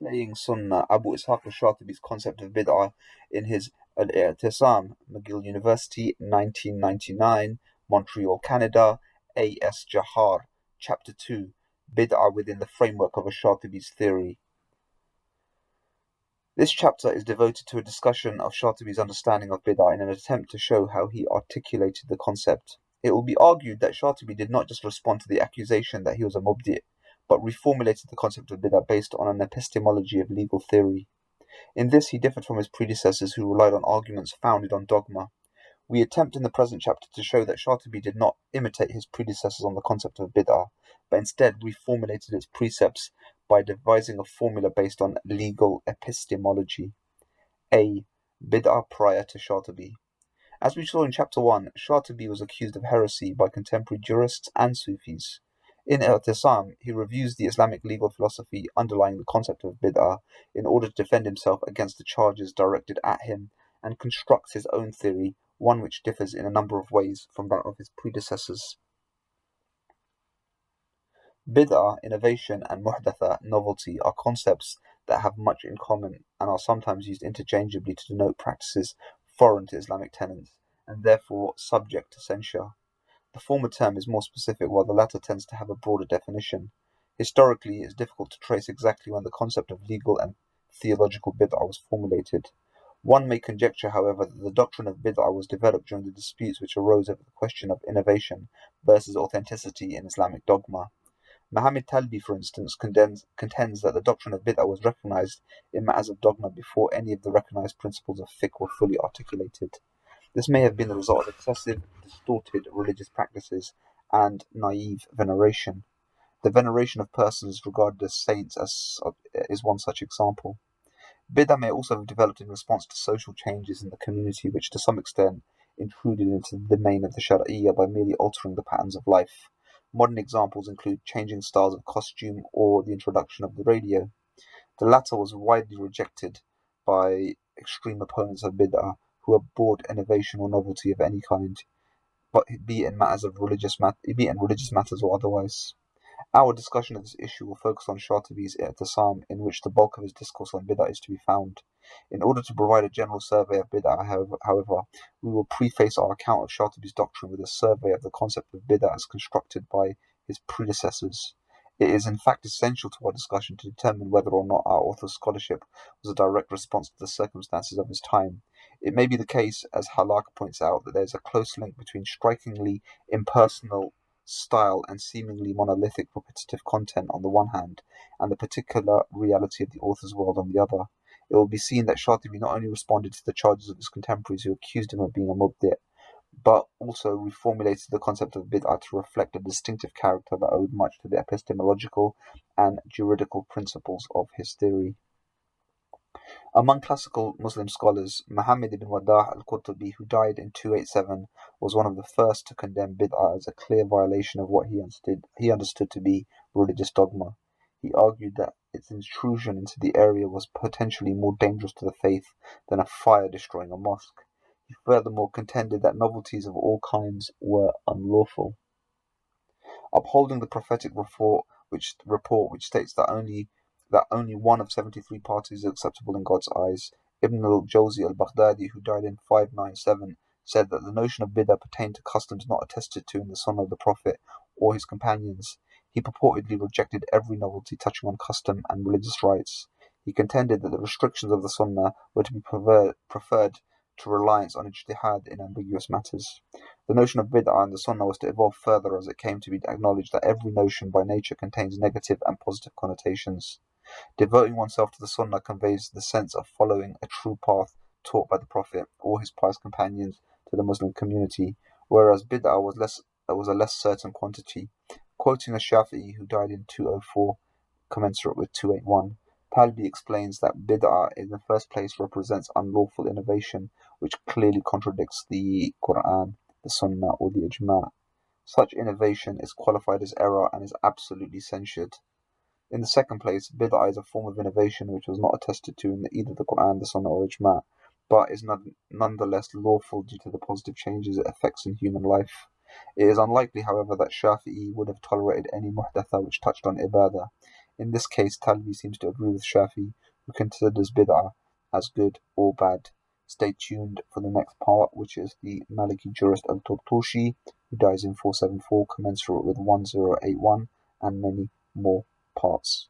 Slaying Sunnah, Abu Ishaq al-Shatibi's concept of bid'ah in his al-Iʻtiṣām, McGill University, 1999, Montreal, Canada, A.S. Jahar, Chapter 2, Bid'ah within the framework of al-Shatibi's theory. This chapter is devoted to a discussion of Shatibi's understanding of bid'ah in an attempt to show how he articulated the concept. It will be argued that Shatibi did not just respond to the accusation that he was a mubdi', but reformulated the concept of bid'ah based on an epistemology of legal theory. In this, he differed from his predecessors who relied on arguments founded on dogma. We attempt in the present chapter to show that Shatibi did not imitate his predecessors on the concept of bid'ah, but instead reformulated its precepts by devising a formula based on legal epistemology. A. Bid'ah prior to Shatibi. As we saw in chapter 1, Shatibi was accused of heresy by contemporary jurists and Sufis. In Al-Itiṣām, he reviews the Islamic legal philosophy underlying the concept of bid'ah in order to defend himself against the charges directed at him, and constructs his own theory, one which differs in a number of ways from that of his predecessors. Bid'ah, innovation, and muhdatha, novelty, are concepts that have much in common and are sometimes used interchangeably to denote practices foreign to Islamic tenets, and therefore subject to censure. The former term is more specific, while the latter tends to have a broader definition. Historically, it is difficult to trace exactly when the concept of legal and theological bid'ah was formulated. One may conjecture, however, that the doctrine of bid'ah was developed during the disputes which arose over the question of innovation versus authenticity in Islamic dogma. Muhammad Talbi, for instance, contends that the doctrine of bid'ah was recognized in matters of dogma before any of the recognized principles of fiqh were fully articulated. This may have been the result of excessive, distorted religious practices and naive veneration. The veneration of persons regarded as saints is one such example. Bid'ah may also have developed in response to social changes in the community which to some extent intruded into the domain of the Shar'iyya by merely altering the patterns of life. Modern examples include changing styles of costume or the introduction of the radio. The latter was widely rejected by extreme opponents of bid'ah, who abhorred innovation or novelty of any kind, but be it in religious matters or otherwise. Our discussion of this issue will focus on Shatibi's I'tiṣām, in which the bulk of his discourse on bid'ah is to be found. In order to provide a general survey of bid'ah, however, we will preface our account of Shatibi's doctrine with a survey of the concept of bid'ah as constructed by his predecessors. It is in fact essential to our discussion to determine whether or not our author's scholarship was a direct response to the circumstances of his time. It may be the case, as Halak points out, that there is a close link between strikingly impersonal style and seemingly monolithic repetitive content on the one hand, and the particular reality of the author's world on the other. It will be seen that Shatibi not only responded to the charges of his contemporaries who accused him of being a mubdi', but also reformulated the concept of bid'ah to reflect a distinctive character that owed much to the epistemological and juridical principles of his theory. Among classical Muslim scholars, Muhammad ibn Waddah al-Kutb, who died in 287, was one of the first to condemn bid'ah as a clear violation of what he understood to be religious dogma. He argued that its intrusion into the area was potentially more dangerous to the faith than a fire destroying a mosque. He furthermore contended that novelties of all kinds were unlawful. Upholding the prophetic report which states that only one of 73 parties is acceptable in God's eyes, Ibn al-Jawzi al-Baghdadi, who died in 597, said that the notion of bid'ah pertained to customs not attested to in the Sunnah of the Prophet or his companions. He purportedly rejected every novelty touching on custom and religious rites. He contended that the restrictions of the Sunnah were to be preferred to reliance on ijtihad in ambiguous matters. The notion of bid'ah and the Sunnah was to evolve further as it came to be acknowledged that every notion by nature contains negative and positive connotations. Devoting oneself to the Sunnah conveys the sense of following a true path taught by the Prophet or his pious companions to the Muslim community, whereas bid'ah was a less certain quantity. Quoting al-Shāfi'ī, who died in 204, commensurate with 281, Talbi explains that bid'ah in the first place represents unlawful innovation, which clearly contradicts the Quran, the Sunnah, or the Ijma'. Such innovation is qualified as error and is absolutely censured. In the second place, bid'ah is a form of innovation which was not attested to in either the Quran, the Sunnah, or Ijma', but is nonetheless lawful due to the positive changes it affects in human life. It is unlikely, however, that Shāfi'ī would have tolerated any muhdatha which touched on ibadah. In this case, Talibi seems to agree with Shafi, who considers bid'ah as good or bad. Stay tuned for the next part, which is the Maliki jurist al-Turtushi, who dies in 474, commensurate with 1081, and many more parts.